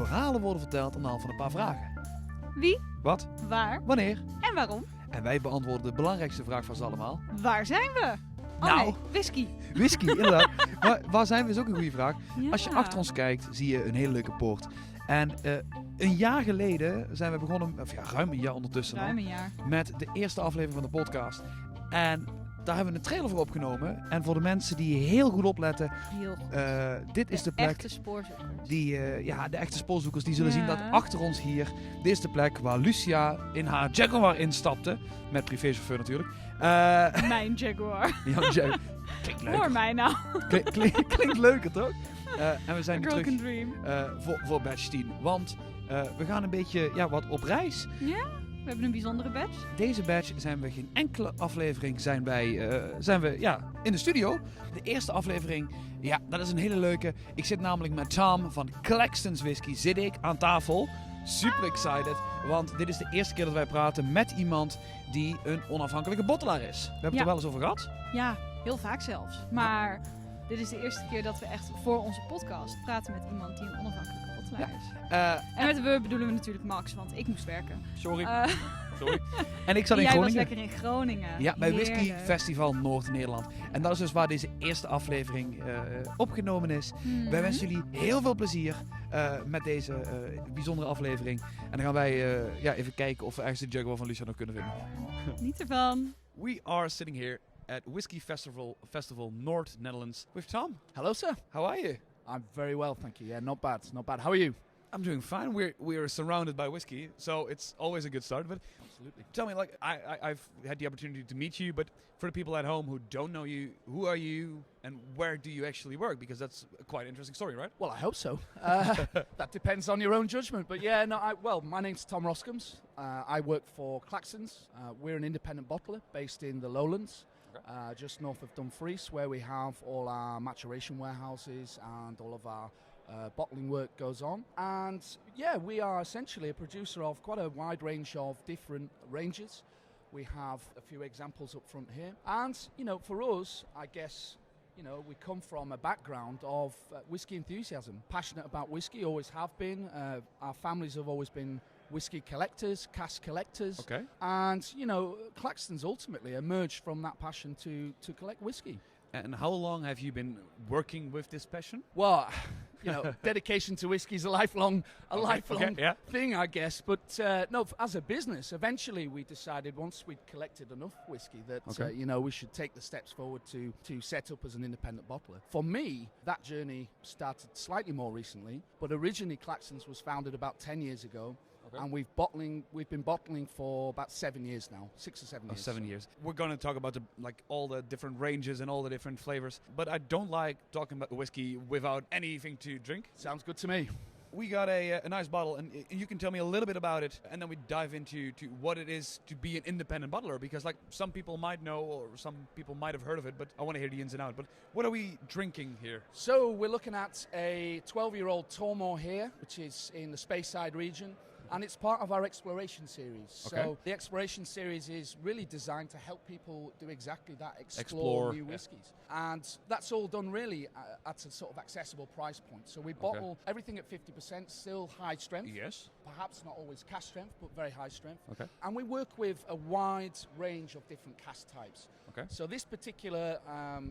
verhalen worden verteld aan de hand van een paar vragen. Wie, Wat? waar Wanneer? en waarom? En wij beantwoorden de belangrijkste vraag van ze allemaal. Waar zijn we? Oh Nou. nee, whisky. Whisky, inderdaad. Maar waar zijn we is ook een goede vraag. Ja. Als je achter ons kijkt, zie je een hele leuke poort. En een jaar geleden zijn we begonnen, of ja, ruim een jaar ondertussen al, Ruim een jaar. met de eerste aflevering van de podcast. En daar hebben we een trailer voor opgenomen. En voor de mensen die heel goed opletten, Heel goed. dit is de plek. Echte spoorzoekers. De echte spoorzoekers, die zullen Ja. zien dat achter ons hier, dit is de plek waar Lucia in haar Jaguar instapte. Met privéchauffeur natuurlijk. Mijn Jaguar. Ja, klinkt leuk. Hoor mij nou. Klinkt leuker toch? En we zijn A nu girl can terug dream. voor badge 10. Want we gaan een beetje wat op reis. Ja, we hebben een bijzondere badge. Deze badge zijn we geen enkele aflevering zijn we in de studio. De eerste aflevering, ja, dat is een hele leuke. Ik zit namelijk met Tom van Claxton's Whisky zit ik aan tafel. Super excited, want dit is de eerste keer dat wij praten met iemand die een onafhankelijke bottelaar is. We hebben het er wel eens over gehad. Ja, heel vaak zelfs. Maar dit is de eerste keer dat we echt voor onze podcast praten met iemand die een onafhankelijke bottelaar is. En met we bedoelen we natuurlijk Max, want ik moest werken. Sorry. Eh, Sorry. En ik zat in jij was Groningen. lekker in Groningen. Ja, bij Whisky Heerlijk. Festival Noord Nederland. En dat is dus waar deze eerste aflevering opgenomen is. Mhm. Wij wensen jullie heel veel plezier met deze bijzondere aflevering. En dan gaan wij even kijken of we ergens de Jaguar van Lucia nog kunnen vinden. Niet ervan. We are sitting here at Whisky Festival Noord Netherlands with Tom. Hello, sir. How are you? I'm very well, thank you. Yeah, not bad, not bad. How are you? I'm doing fine. We're surrounded by whiskey, so it's always a good start. But Absolutely. tell me, like, I've had the opportunity to meet you, but for the people at home who don't know you, who are you and where do you actually work? Because that's a quite interesting story, right? Well, I hope so. That depends on your own judgment. But yeah, no. My name's Tom Roskams. I work for Claxton's. We're an independent bottler based in the Lowlands, just north of Dumfries, where we have all our maturation warehouses and all of our bottling work goes on. And yeah, we are essentially a producer of quite a wide range of different ranges. We have a few examples up front here. And, for us, I guess, we come from a background of whiskey enthusiasm. Passionate about whiskey, always have been. Our families have always been whiskey collectors, cask collectors. Okay. And, Claxton's ultimately emerged from that passion to collect whiskey. And how long have you been working with this passion? Well, dedication to whiskey is a lifelong yeah. thing, I guess. But no, as a business, eventually we decided once we'd collected enough whiskey that we should take the steps forward to set up as an independent bottler. For me, that journey started slightly more recently, but originally Claxton's was founded about 10 years ago. Okay. And we've been bottling for about 7 years now, 6 or 7 years. 7 years. We're going to talk about all the different ranges and all the different flavors, but I don't like talking about whiskey without anything to drink. Sounds good to me. We got a nice bottle, and you can tell me a little bit about it, and then we dive into what it is to be an independent bottler, because some people might know or some people might have heard of it, but I want to hear the ins and outs. But what are we drinking here? So we're looking at a 12-year-old Tormore here, which is in the Speyside region. And it's part of our exploration series. Okay. So the exploration series is really designed to help people do exactly that, explore new whiskies. And that's all done really at a sort of accessible price point. So we bottle everything at 50%, still high strength. Yes. Perhaps not always cask strength, but very high strength. Okay. And we work with a wide range of different cask types. Okay. So this particular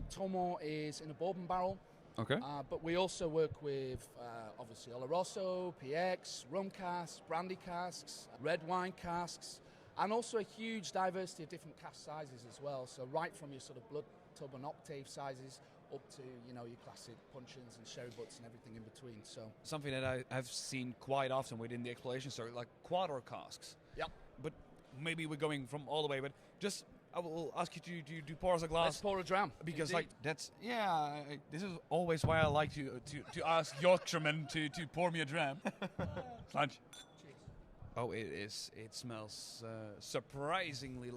Tormore is in a bourbon barrel. Okay. But we also work with, obviously, Oloroso, PX, rum casks, brandy casks, red wine casks, and also a huge diversity of different cask sizes as well. So right from your sort of blood tub and octave sizes up to, your classic puncheons and sherry butts and everything in between. So something that I have seen quite often within the exploration story, like quarter casks. Yep. But maybe we're going from all the way, but just I will ask you to pour us a glass. Let's pour a dram. Because Indeed. this is always why I like to ask Yorkshiremen to pour me a dram. Lunch. Oh, it smells surprisingly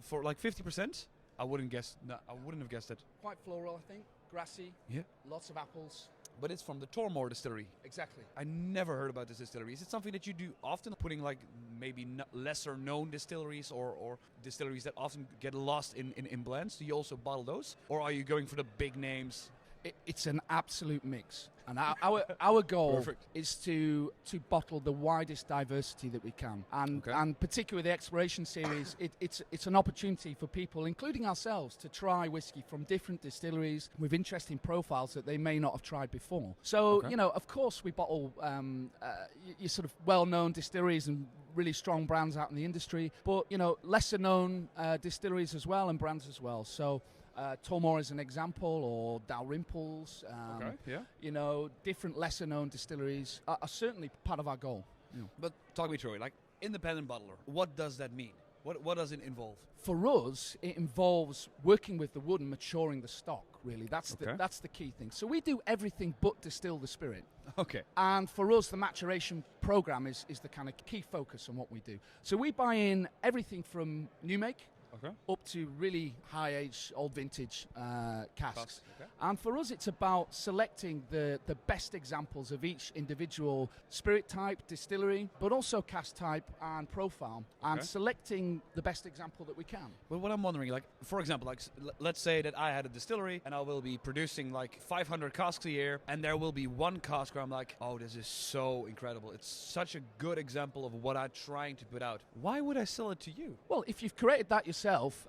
for like 50%. I wouldn't have guessed it. Quite floral, I think. Grassy. Yeah. Lots of apples. But it's from the Tormore distillery. Exactly. I never heard about this distillery. Is it something that you do often, putting like maybe lesser known distilleries or distilleries that often get lost in blends? Do you also bottle those? Or are you going for the big names? It's an absolute mix. And our goal is to bottle the widest diversity that we can. And particularly the Exploration Series, it's an opportunity for people, including ourselves, to try whiskey from different distilleries with interesting profiles that they may not have tried before. So, of course we bottle your sort of well-known distilleries and really strong brands out in the industry, but, lesser-known distilleries as well and brands as well. So Tullamore is an example, or Dalrymple's, different lesser-known distilleries are certainly part of our goal. Yeah. But talk me through it, like independent bottler, what does that mean? What does it involve? For us, it involves working with the wood and maturing the stock, really. That's the key thing. So we do everything but distill the spirit. Okay. And for us, the maturation program is the kind of key focus on what we do. So we buy in everything from new make up to really high age, old vintage casks. Okay. And for us, it's about selecting the best examples of each individual spirit type, distillery, but also cask type and profile, and selecting the best example that we can. But what I'm wondering, like, for example, like, let's say that I had a distillery and I will be producing like 500 casks a year, and there will be one cask where I'm like, oh, this is so incredible. It's such a good example of what I'm trying to put out. Why would I sell it to you? Well, if you've created that yourself,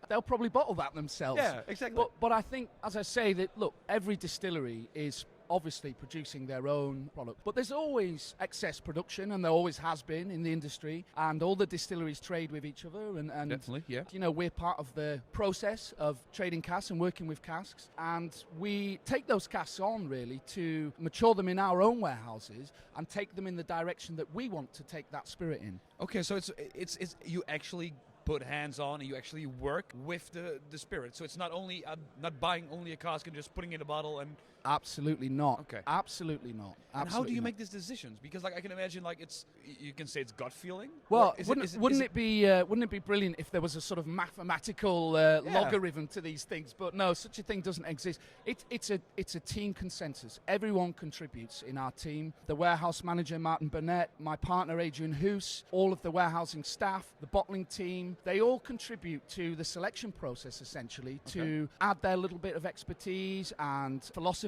they'll probably bottle that themselves. Yeah, exactly. But I think, as I say, that look, every distillery is obviously producing their own product, but there's always excess production, and there always has been in the industry, and all the distilleries trade with each other, and definitely, yeah. We're part of the process of trading casks and working with casks, and we take those casks on really to mature them in our own warehouses and take them in the direction that we want to take that spirit in. Okay, so it's you actually put hands on, and you actually work with the spirit. So it's not only not buying only a cask and just putting it in a bottle and... Absolutely not. Okay. Absolutely not. And how do you make these decisions? Because like I can imagine, like you can say it's gut feeling. Well, wouldn't it be brilliant if there was a sort of mathematical logarithm to these things? But no, such a thing doesn't exist. It's a team consensus. Everyone contributes in our team. The warehouse manager Martin Burnett, my partner Adrian Hoos, all of the warehousing staff, the bottling team. They all contribute to the selection process essentially to add their little bit of expertise and philosophy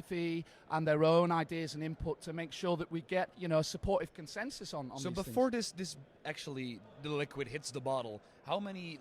and their own ideas and input to make sure that we get, a supportive consensus on so these before things. this actually the liquid hits the bottle, how many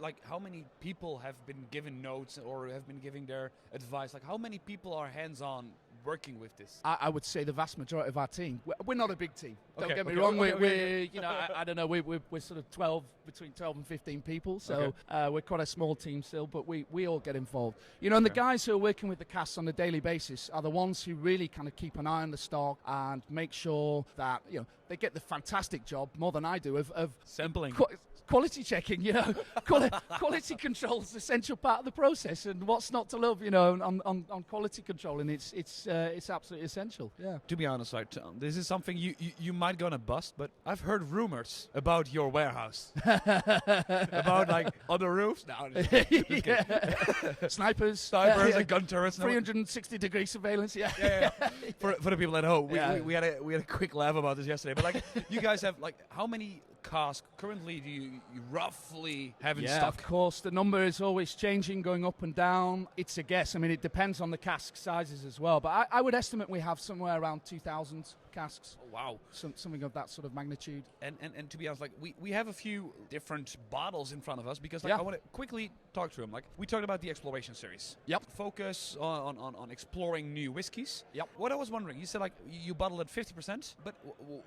people have been given notes or have been giving their advice? Like how many people are hands-on working with this? I would say the vast majority of our team. We're not a big team. Don't get me okay, wrong. okay. We're I don't know. We're sort of between 12 and 15 people. So we're quite a small team still, but we all get involved. And the guys who are working with the casks on a daily basis are the ones who really kind of keep an eye on the stock and make sure that they get the fantastic job, more than I do, of sampling. Quality checking, quality control is an essential part of the process, and what's not to love, on quality control, and it's absolutely essential. Yeah. To be honest, this is something you might gonna bust, but I've heard rumors about your warehouse, about like on the roofs. No, snipers, and gun turrets, 360-degree surveillance. Yeah. For the people at home, we had a quick laugh about this yesterday. But like, you guys have like how many cask currently do you roughly have in stock? Of course, the number is always changing, going up and down. It's a guess. I mean, it depends on the cask sizes as well. But I would estimate we have somewhere around 2,000 casks. Oh, wow. Something of that sort of magnitude. And to be honest, like we have a few different bottles in front of us because I want to quickly talk through them. Like we talked about the Exploration Series. Yep. Focus on exploring new whiskies. Yep. What I was wondering, you said like you bottle at 50%, but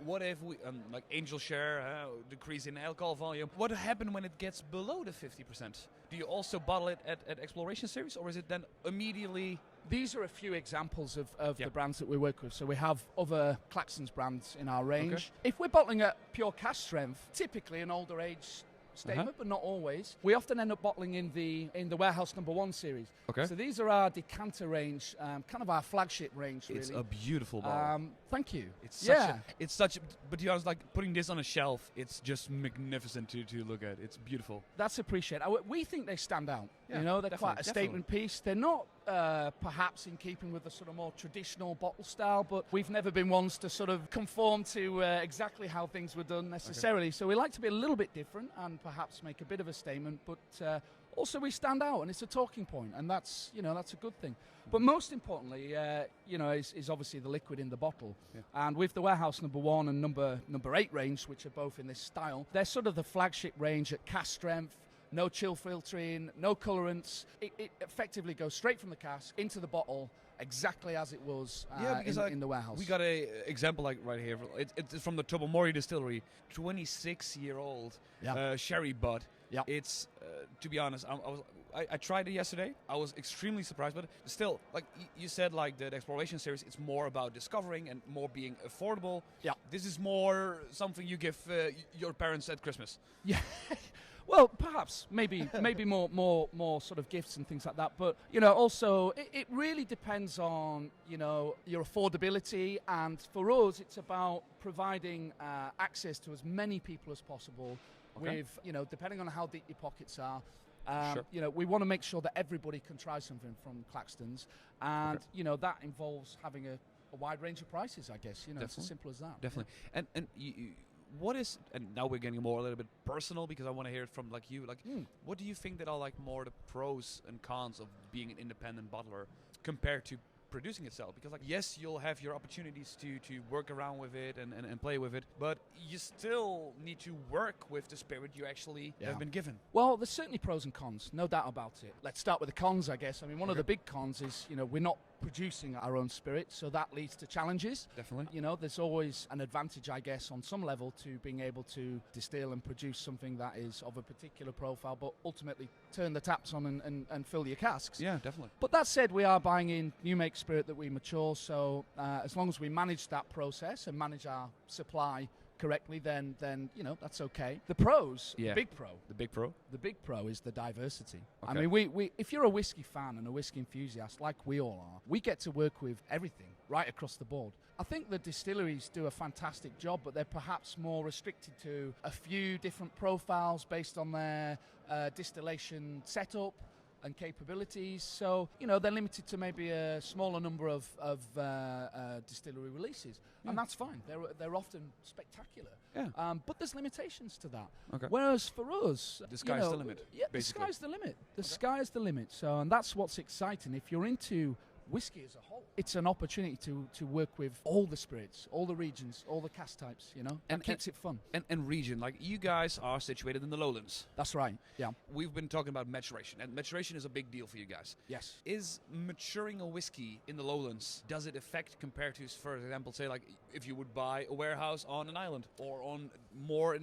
what if we like angel share, decrease in alcohol volume? What happens when it gets below the 50%? Do you also bottle it at Exploration Series, or is it then immediately? These are a few examples of the brands that we work with. So we have other Claxton's brands in our range. Okay. If we're bottling at pure cask strength, typically an older age statement, but not always. We often end up bottling in the Warehouse Number 1 series. Okay. So these are our decanter range, kind of our flagship range, really. It's a beautiful bottle. Thank you. It's such, but to be honest, like putting this on a shelf, it's just magnificent to look at. It's beautiful. That's appreciated. We think they stand out. Yeah, they're quite a statement piece. They're not perhaps in keeping with the sort of more traditional bottle style, but we've never been ones to sort of conform to exactly how things were done necessarily. Okay. So we like to be a little bit different and perhaps make a bit of a statement, but also we stand out and it's a talking point, and that's a good thing. But most importantly, is obviously the liquid in the bottle. Yeah. And with the Warehouse number 1 and number 8 range, which are both in this style, they're sort of the flagship range at cask strength. No chill filtering, no colorants. It effectively goes straight from the cask into the bottle, exactly as it was in the warehouse. We got a example like right here. It's from the Tobermory distillery, 26-year-old sherry butt. Yeah. It's to be honest, I tried it yesterday. I was extremely surprised, but still, like you said, like the exploration series, it's more about discovering and more being affordable. Yeah. This is more something you give your parents at Christmas. Yeah. Well, perhaps, maybe more sort of gifts and things like that. But, also it really depends on, your affordability. And for us, it's about providing access to as many people as possible with, depending on how deep your pockets are. Sure. We want to make sure that everybody can try something from Claxton's. And, that involves having a wide range of prices, I guess. It's as simple as that. Definitely. Yeah. And you what is, and now we're getting a little bit personal because I want to hear it from like you, what do you think that are like more the pros and cons of being an independent bottler compared to producing itself? Because like, yes, you'll have your opportunities to work around with it and play with it, but you still need to work with the spirit you actually have been given. Well, there's certainly pros and cons, no doubt about it. Let's start with the cons, I guess. I mean, one of the big cons is, we're not producing our own spirit, so that leads to challenges. Definitely. There's always an advantage, I guess, on some level to being able to distill and produce something that is of a particular profile, but ultimately turn the taps on and fill your casks. Yeah, definitely. But that said, we are buying in new make spirit that we mature, so as long as we manage that process and manage our supply correctly, then that's okay. The pros, the big pro is the diversity. Okay. I mean, we if you're a whiskey fan and a whiskey enthusiast like we all are, we get to work with everything right across the board. I think the distilleries do a fantastic job, but they're perhaps more restricted to a few different profiles based on their distillation setup and capabilities, so they're limited to maybe a smaller number of distillery releases, and that's fine. They're often spectacular, but there's limitations to that. Okay. Whereas for us, the sky's the limit. Yeah, basically. The sky's the limit. The sky is the limit. So, and that's what's exciting. If you're into whiskey as a whole, it's an opportunity to work with all the spirits, all the regions, all the cask types, and keeps it fun. And region, like you guys are situated in the lowlands. That's right, yeah. We've been talking about maturation, and maturation is a big deal for you guys. Yes. Is maturing a whiskey in the lowlands, does it affect compared to, for example, say like if you would buy a warehouse on an island or on more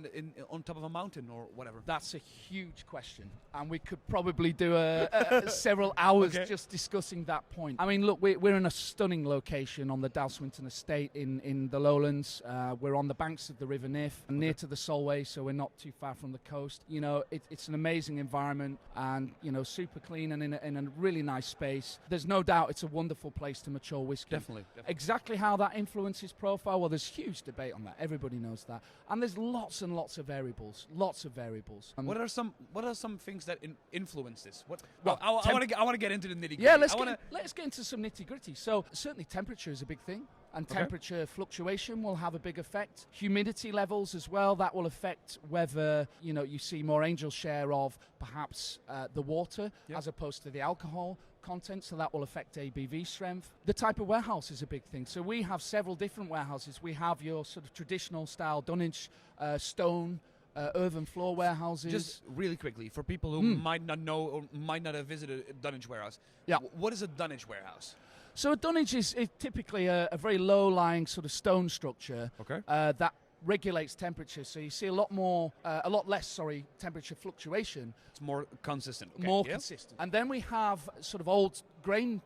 on top of a mountain or whatever? That's a huge question, and we could probably do several hours just discussing that point. I mean, look, we're in a stunning location on the Dalswinton estate in the lowlands. We're on the banks of the River Nith and near to the Solway, so we're not too far from the coast. It's an amazing environment and, super clean and in a really nice space. There's no doubt it's a wonderful place to mature whiskey. Definitely. Exactly how that influences profile, well, there's huge debate on that. Everybody knows that. And there's lots and lots of variables. What are some things that influence this? I want to get into the nitty-gritty. Yeah, let's get into some nitty-gritty. So certainly temperature is a big thing, and temperature fluctuation will have a big effect. Humidity levels as well, that will affect whether you see more angel share of perhaps the water as opposed to the alcohol content, so that will affect ABV strength. The type of warehouse is a big thing. So we have several different warehouses. We have your sort of traditional style dunnage, stone, earthen floor warehouses. Just really quickly, for people who might not know or might not have visited a dunnage warehouse, what is a dunnage warehouse? So a dunnage is typically a very low-lying sort of stone structure that regulates temperature. So you see a lot less temperature fluctuation. It's more consistent. Consistent. And then we have sort of old grain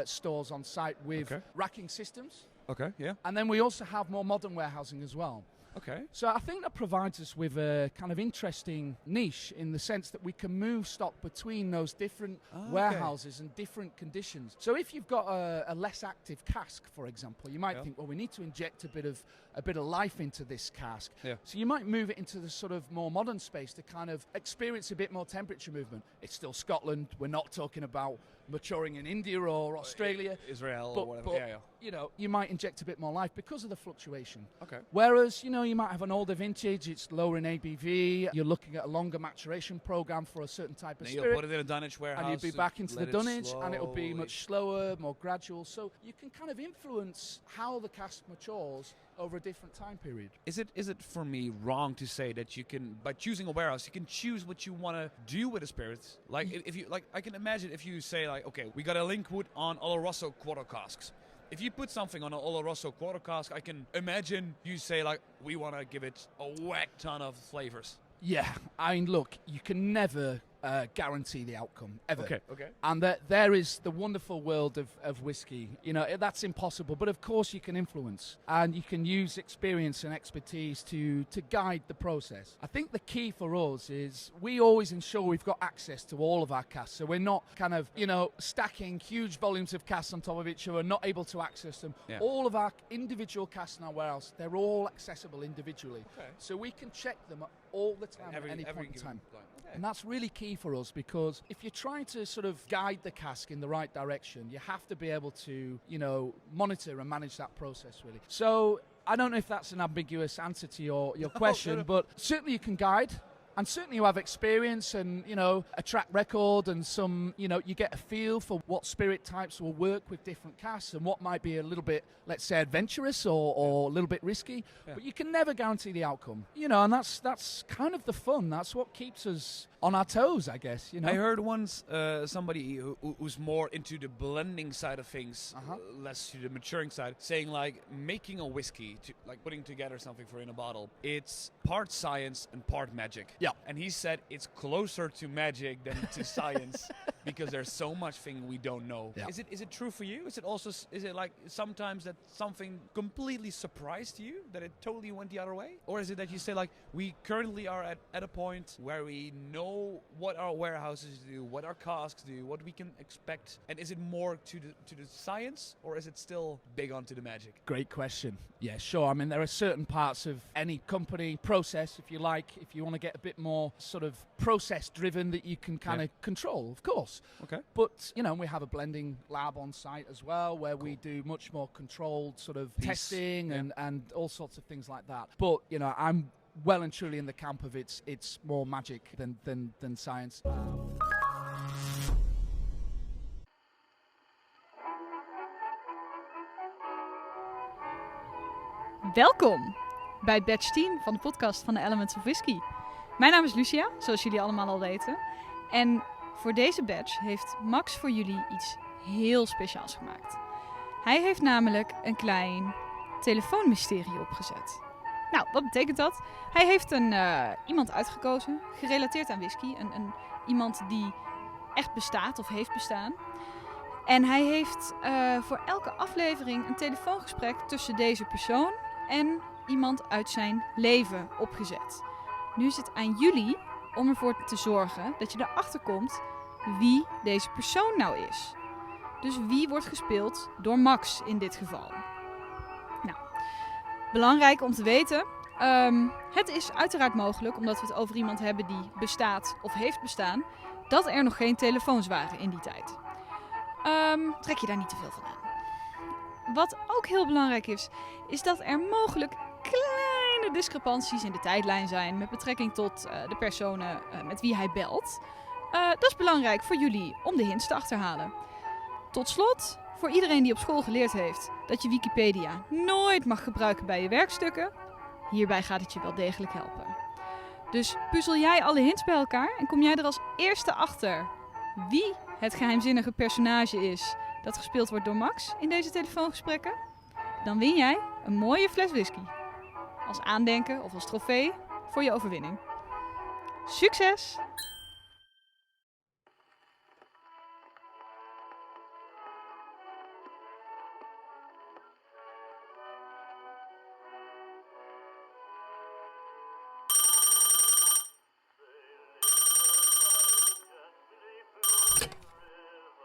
stores on site with racking systems. Okay, yeah. And then we also have more modern warehousing as well. Okay. So I think that provides us with a kind of interesting niche in the sense that we can move stock between those different warehouses and different conditions. So if you've got a less active cask, for example, you might think, well, we need to inject a bit of life into this cask. Yeah. So you might move it into the sort of more modern space to kind of experience a bit more temperature movement. It's still Scotland. We're not talking about maturing in India or Australia. Israel or whatever. But, you might inject a bit more life because of the fluctuation. Okay. Whereas, you you might have an older vintage, it's lower in ABV, you're looking at a longer maturation program for a certain type of Then spirit. you'll put it in a dunnage warehouse. And you'll be back into the let it dunnage, and it'll be slowly- much slower, more gradual. So you can kind of influence how the cask matures over a different time period. Is it for me wrong to say that you can, by choosing a warehouse, you can choose what you want to do with the spirits? Like if you like, I can imagine if you say like, okay, we got a Linkwood on Oloroso quarter casks. If you put something on an Oloroso quarter cask, I can imagine you say like, we want to give it a whack ton of flavors. Yeah, I mean, look, you can never guarantee the outcome, ever. Okay. And there is the wonderful world of whiskey. You know, that's impossible. But of course you can influence. And you can use experience and expertise to guide the process. I think the key for us is we always ensure we've got access to all of our casks. So we're not kind of, stacking huge volumes of casks on top of each other, not able to access them. Yeah. All of our individual casks in our warehouse, they're all accessible individually. Okay. So we can check them all the time at any point in time. Okay. And that's really key for us, because if you're trying to sort of guide the cask in the right direction, you have to be able to, monitor and manage that process, really. So I don't know if that's an ambiguous answer to your question, no. but certainly you can guide. And certainly you have experience and, a track record and some, you get a feel for what spirit types will work with different casks and what might be a little bit, let's say, adventurous or a little bit risky. Yeah. But you can never guarantee the outcome, and that's kind of the fun. That's what keeps us on our toes, I guess, I heard once somebody who's more into the blending side of things, less to the maturing side, saying like making a whiskey, like putting together something for in a bottle, it's part science and part magic. Yeah. And he said it's closer to magic than to science because there's so much thing we don't know. Yeah. Is it true for you? Is it like sometimes that something completely surprised you, that it totally went the other way? Or is it that you say like, we currently are at a point where we know what our warehouses do, what our casks do, what we can expect, and is it more to the science, or is it still big onto the magic? Great question. Yeah, sure. I mean, there are certain parts of any company process, if you like, if you want to get a bit more sort of process driven, that you can kind of control, of course. Okay. But, we have a blending lab on site as well, where we do much more controlled sort of testing and all sorts of things like that. But, I'm well and truly in the camp of it's more magic than science. Welkom bij batch 10 van de podcast van de Elements of Whisky. Mijn naam is Lucia, zoals jullie allemaal al weten. En voor deze batch heeft Max voor jullie iets heel speciaals gemaakt. Hij heeft namelijk een klein telefoonmysterie opgezet. Nou, wat betekent dat? Hij heeft iemand uitgekozen, gerelateerd aan whisky. Iemand die echt bestaat of heeft bestaan. En hij heeft voor elke aflevering een telefoongesprek tussen deze persoon en iemand uit zijn leven opgezet. Nu is het aan jullie om ervoor te zorgen dat je erachter komt wie deze persoon nou is. Dus wie wordt gespeeld door Max in dit geval? Nou, belangrijk om te weten. Het is uiteraard mogelijk, omdat we het over iemand hebben die bestaat of heeft bestaan, dat er nog geen telefoons waren in die tijd. Trek je daar niet te veel van aan. Wat ook heel belangrijk is dat er mogelijk kleine discrepanties in de tijdlijn zijn met betrekking tot de personen met wie hij belt. Dat is belangrijk voor jullie om de hints te achterhalen. Tot slot, voor iedereen die op school geleerd heeft dat je Wikipedia nooit mag gebruiken bij je werkstukken, hierbij gaat het je wel degelijk helpen. Dus puzzel jij alle hints bij elkaar en kom jij er als eerste achter wie het geheimzinnige personage is dat gespeeld wordt door Max in deze telefoongesprekken, dan win jij een mooie fles whisky. Als aandenken of als trofee voor je overwinning. Succes!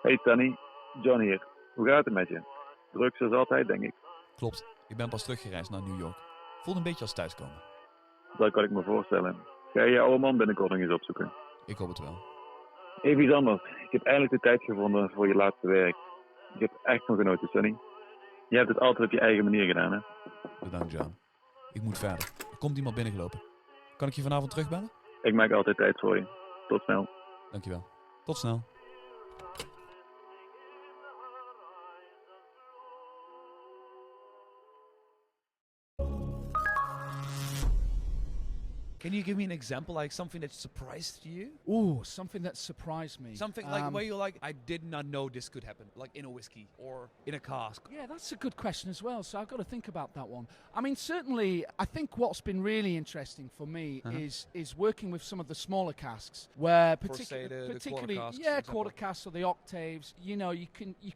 Hey Tanny, John hier. Hoe gaat het met je? Druk zoals altijd, denk ik. Klopt, ik ben pas teruggereisd naar New York. Voelde een beetje als thuiskomen. Dat kan ik me voorstellen. Ga je je oude man binnenkort nog eens opzoeken? Ik hoop het wel. Even iets anders. Ik heb eindelijk de tijd gevonden voor je laatste werk. Ik heb echt van genoten, Sonny. Je hebt het altijd op je eigen manier gedaan, hè? Bedankt, John. Ik moet verder. Er komt iemand binnengelopen. Kan ik je vanavond terugbellen? Ik maak altijd tijd voor je. Tot snel. Dankjewel. Tot snel. Can you give me an example, like something that surprised you? Ooh, something that surprised me. Something like where you're like, I did not know this could happen, like in a whiskey or in a cask. Yeah, that's a good question as well. So I've got to think about that one. I mean, certainly, I think what's been really interesting for me is working with some of the smaller casks, where particularly, the quarter casks, yeah, for example. quarter casks or the octaves. You know, you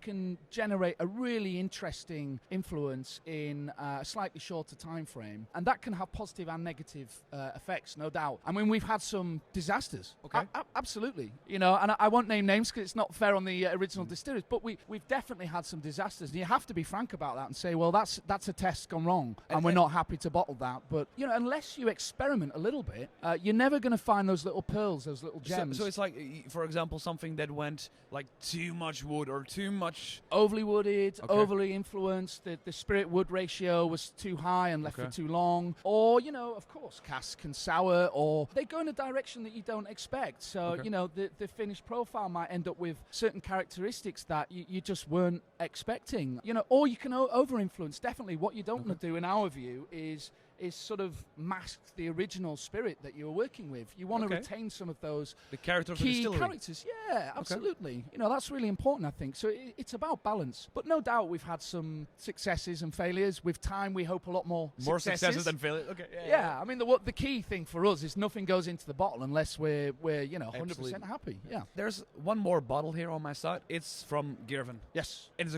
can generate a really interesting influence in a slightly shorter time frame, and that can have positive and negative effects. No doubt. I mean, we've had some disasters. Okay. Absolutely. You know, and I won't name names because it's not fair on the original distillers, but we've definitely had some disasters. And you have to be frank about that and say, well, that's a test gone wrong, and we're not happy to bottle that. But, you know, unless you experiment a little bit, you're never going to find those little pearls, those little gems. So it's like, for example, something that went like too much wood or too much... Overly wooded, Okay. overly influenced, the spirit-wood ratio was too high and left for too long. Or, you know, of course, casks can sour, or they go in a direction that you don't expect. So, you know, the finished profile might end up with certain characteristics that you just weren't expecting. You know, or you can over-influence. Definitely what you don't want to do, in our view, is sort of mask the original spirit that you were working with. You want to retain some of those The character of the key distillery. characters. Yeah, absolutely. You know, that's really important, I think. So it's about balance. But no doubt we've had some successes and failures. With time, we hope a lot more Successes than failures. Okay. Yeah, I mean, the key thing for us is nothing goes into the bottle unless we're you know, 100% Absolutely. happy. Yeah. There's one more bottle here on my side. It's from Girvan. Yes. It is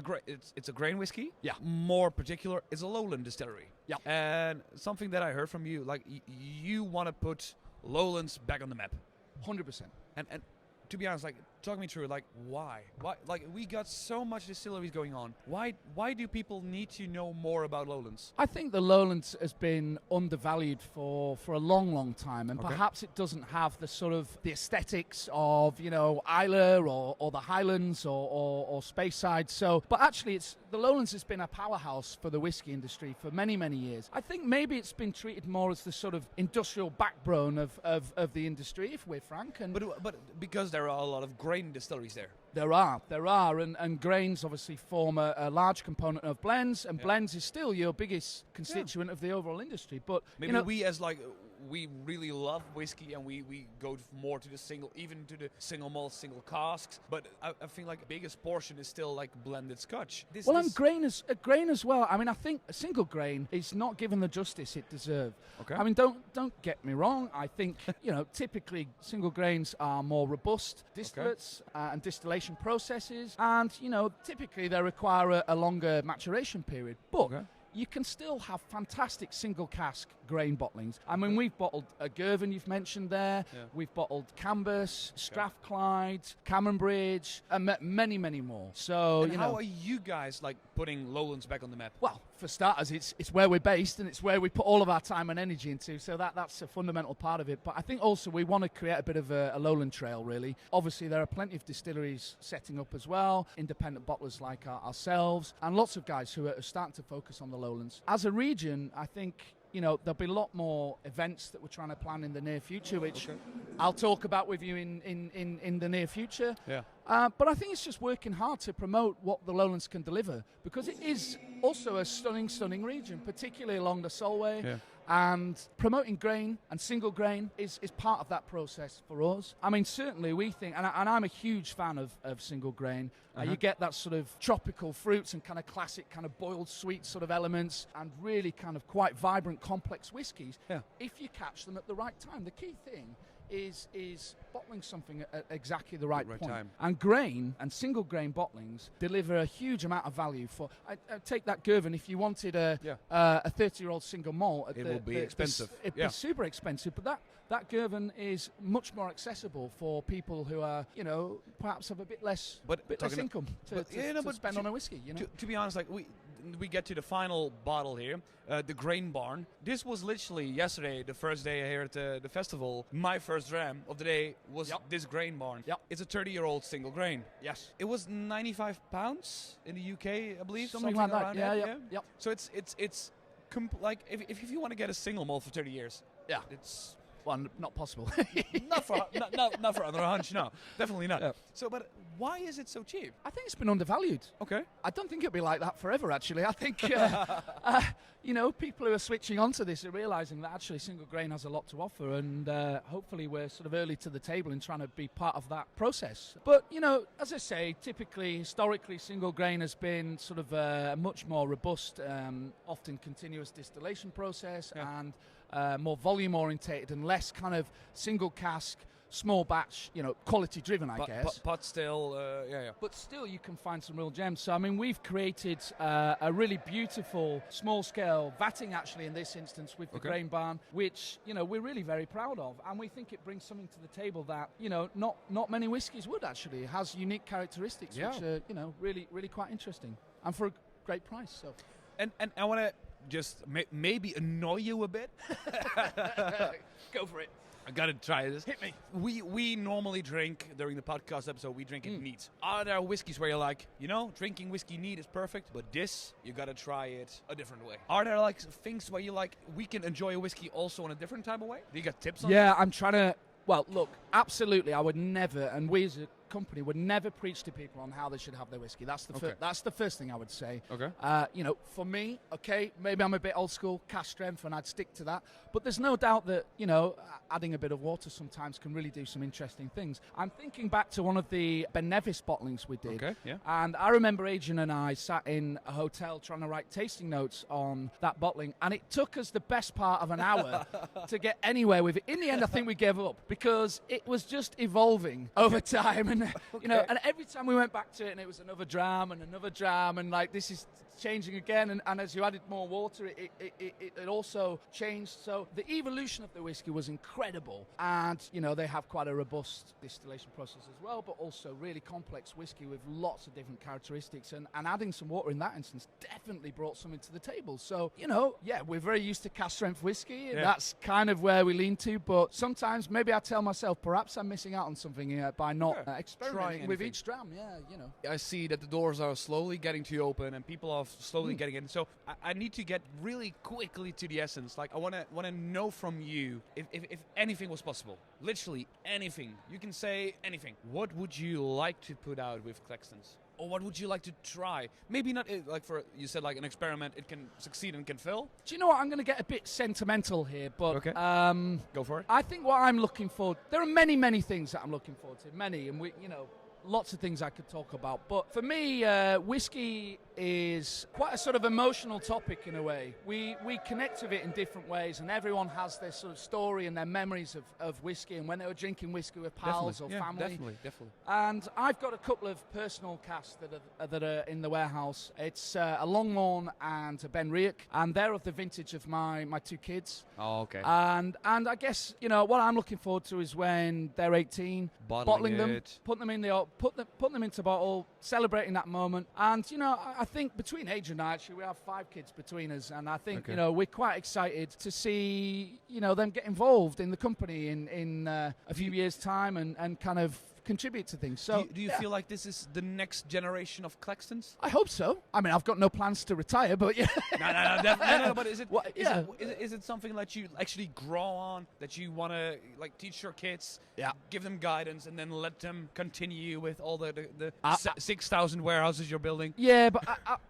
it's a grain whiskey. Yeah. More particular, it's a lowland distillery. Yeah. And something that I heard from you, like you want to put lowlands back on the map. 100%. And to be honest, like, talk me through, like, why? Like, we got so much distilleries going on. Why do people need to know more about lowlands? I think the lowlands has been undervalued for a long, long time, and perhaps it doesn't have the sort of the aesthetics of, you know, Islay or the Highlands or Speyside. So, but actually, the lowlands has been a powerhouse for the whiskey industry for many, many years. I think maybe it's been treated more as the sort of industrial backbone of the industry, if we're frank. And But because there are a lot of grain distilleries there. There are, and grains obviously form a large component of blends, and blends is still your biggest constituent of the overall industry. But Maybe you know, we as like, we really love whiskey and we go more to the single, even to the single malt, single casks. But I think like the biggest portion is still like blended Scotch. and grain as well. I mean, I think a single grain is not given the justice it deserves. Okay. I mean, don't get me wrong. I think you know, typically single grains are more robust distillates and distillation processes, and you know, typically they require a longer maturation period. But you can still have fantastic single cask grain bottlings. I mean, we've bottled a Girvan, you've mentioned there. Yeah. We've bottled Cambus, Strathclyde, Cameronbridge, and many, many more. So, and you how know, are you guys like putting lowlands back on the map? well, for starters, it's where we're based and it's where we put all of our time and energy into. So that's a fundamental part of it. But I think also we want to create a bit of a lowland trail, really. Obviously, there are plenty of distilleries setting up as well, independent bottlers like ourselves, and lots of guys who are starting to focus on the lowlands. As a region, I think, you know, there'll be a lot more events that we're trying to plan in the near future, which I'll talk about with you in the near future. Yeah. But I think it's just working hard to promote what the lowlands can deliver, because it is also a stunning region, particularly along the Solway. Yeah. And promoting grain and single grain is part of that process for us. I mean, certainly we think, and I'm a huge fan of single grain. You get that sort of tropical fruits and kind of classic kind of boiled sweet sort of elements, and really kind of quite vibrant, complex whiskies. Yeah. If you catch them at the right time. The key thing is bottling something at exactly the right point. Time. And grain and single grain bottlings deliver a huge amount of value for. I take that Girvan. If you wanted a 30-year-old single malt, it will be expensive. It'd be super expensive, but that Girvan is much more accessible for people who are, you know, perhaps have a bit less income to spend on a whiskey. You know, to be honest, like we get to the final bottle here, the Grain Barn. This was literally yesterday, the first day here at the festival. My first dram of the day was this Grain Barn. Yep. It's a 30-year-old single grain. Yes. It was £95 in the UK, I believe. Something like that. Yeah. So it's like if you want to get a single malt for 30 years, Yeah. it's Well, not possible. not for under a hunch. No, definitely not. Yeah. So, but why is it so cheap? I think it's been undervalued. Okay. I don't think it'll be like that forever, actually. I think, people who are switching onto this are realising that actually single grain has a lot to offer, and hopefully we're sort of early to the table in trying to be part of that process. But, as I say, historically, single grain has been sort of a much more robust, often continuous distillation process, and more volume orientated and less kind of single cask, small batch, quality driven, I guess. But still, yeah. But still, you can find some real gems. So, I mean, we've created a really beautiful small-scale vatting, actually, in this instance, with the grain barn, which, we're really very proud of. And we think it brings something to the table that, not many whiskies would, actually. It has unique characteristics, which are, really, really quite interesting. And for a great price, so. And I want to just maybe annoy you a bit. Go for it. I gotta try this. Hit me. We normally drink during the podcast episode. We drink it neat. Are there whiskeys where you're like, drinking whiskey neat is perfect, but this you gotta try it a different way? Are there like things where you like we can enjoy a whiskey also in a different type of way? Do you got tips on? Yeah, I'm trying to. Well, look, absolutely, I would never, and we as a company would never preach to people on how they should have their whiskey. That's the first thing I would say. Okay. For me, maybe I'm a bit old school, cask strength, and I'd stick to that. But there's no doubt that, adding a bit of water sometimes can really do some interesting things. I'm thinking back to one of the Ben Nevis bottlings we did. Okay, yeah. And I remember Adrian and I sat in a hotel trying to write tasting notes on that bottling, and it took us the best part of an hour to get anywhere with it. In the end, I think we gave up because it was just evolving over time. And and every time we went back to it, and it was another dram, and like this is changing again. And as you added more water, it also changed. So the evolution of the whiskey was incredible. And they have quite a robust distillation process as well, but also really complex whiskey with lots of different characteristics. And adding some water in that instance definitely brought something to the table. So we're very used to cask strength whiskey, and that's kind of where we lean to. But sometimes maybe I tell myself perhaps I'm missing out on something by not experimenting with each dram. I see that the doors are slowly getting to open and people are slowly getting in. So I need to get really quickly to the essence. Like I want to know from you if anything was possible. Literally anything. You can say anything. What would you like to put out with Claxton's? Or what would you like to try? Maybe not like you said, like an experiment. It can succeed and can fail. Do you know what? I'm going to get a bit sentimental here, but go for it. I think what I'm looking for. There are many, many things that I'm looking forward to. Many, and lots of things I could talk about. But for me, whiskey is quite a sort of emotional topic in a way. We connect with it in different ways, and everyone has their sort of story and their memories of whiskey and when they were drinking whiskey with pals or family. Definitely. And I've got a couple of personal casks that are in the warehouse. It's a Longmorn and a Ben Riach, and they're of the vintage of my two kids. Oh, okay. And I guess what I'm looking forward to is when they're 18, bottling them, putting them into bottle, celebrating that moment. And I think between Adrian and I, actually, we have 5 kids between us, and I think we're quite excited to see them get involved in the company in a few years' time and kind of contribute to things. So, do you feel like this is the next generation of Claxtons? I hope so. I mean, I've got no plans to retire, but yeah. No. But is it something that you actually grow on, that you want to like teach your kids, give them guidance, and then let them continue with all the 6,000 warehouses you're building? Yeah, but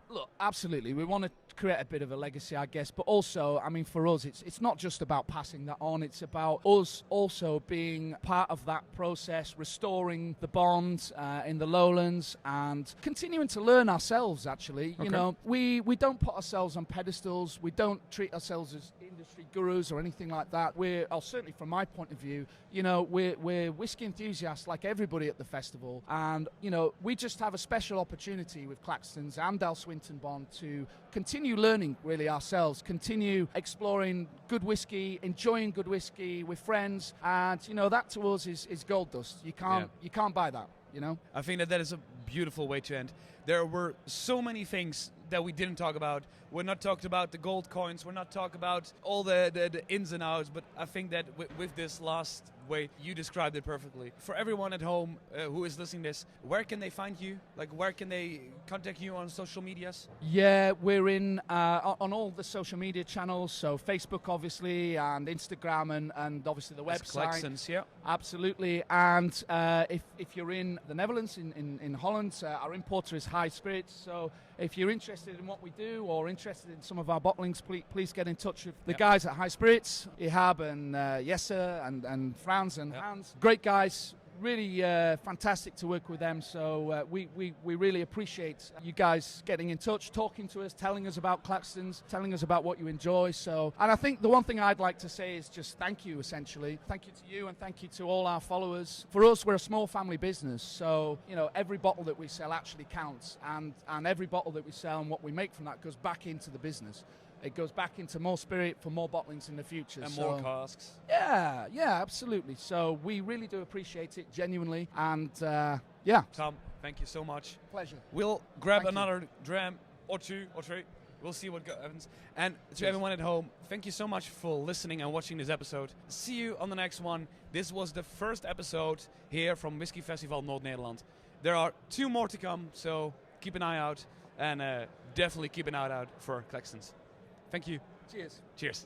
look, absolutely, we want to create a bit of a legacy, I guess. But also, I mean, for us, it's not just about passing that on. It's about us also being part of that process, restoring the bond in the lowlands and continuing to learn ourselves, actually. We don't put ourselves on pedestals. We don't treat ourselves as industry gurus or anything like that. Certainly from my point of view, we're whiskey enthusiasts like everybody at the festival. And, we just have a special opportunity with Claxton's and Del Swinton Bond to continue learning really ourselves, continue exploring good whiskey, enjoying good whiskey with friends. And, that to us is gold dust. You can't buy that. I think that is a beautiful way to end. there were so many things that we didn't talk about. We're not talked about the gold coins. We're not talked about all the ins and outs. But I think that with this last way, you described it perfectly. For everyone at home who is listening to this, where can they find you? Like, where can they contact you on social medias? Yeah, we're in on all the social media channels, so Facebook obviously, and Instagram, and obviously the As website. Claxtons, yeah. Absolutely, and if you're in the Netherlands, in Holland, our importer is High Spirits, so if you're interested in what we do or interested in some of our bottlings, please get in touch with the guys at High Spirits, Ihab and Jesse and Frans and Hans. Great guys. Really fantastic to work with them, so we really appreciate you guys getting in touch, talking to us, telling us about Claxtons, telling us about what you enjoy. So, and I think the one thing I'd like to say is just thank you, essentially. Thank you to you and thank you to all our followers. For us, we're a small family business, so every bottle that we sell actually counts, and every bottle that we sell and what we make from that goes back into the business. It goes back into more spirit for more bottlings in the future. And more casks. Yeah, absolutely. So we really do appreciate it, genuinely. And Tom, thank you so much. Pleasure. We'll grab Thank you. another dram or two or three. We'll see what happens. And to everyone at home, thank you so much for listening and watching this episode. See you on the next one. This was the first episode here from Whisky Festival Noord Nederland. There are 2 more to come, so keep an eye out. And definitely keep an eye out for Claxtons. Thank you. Cheers. Cheers.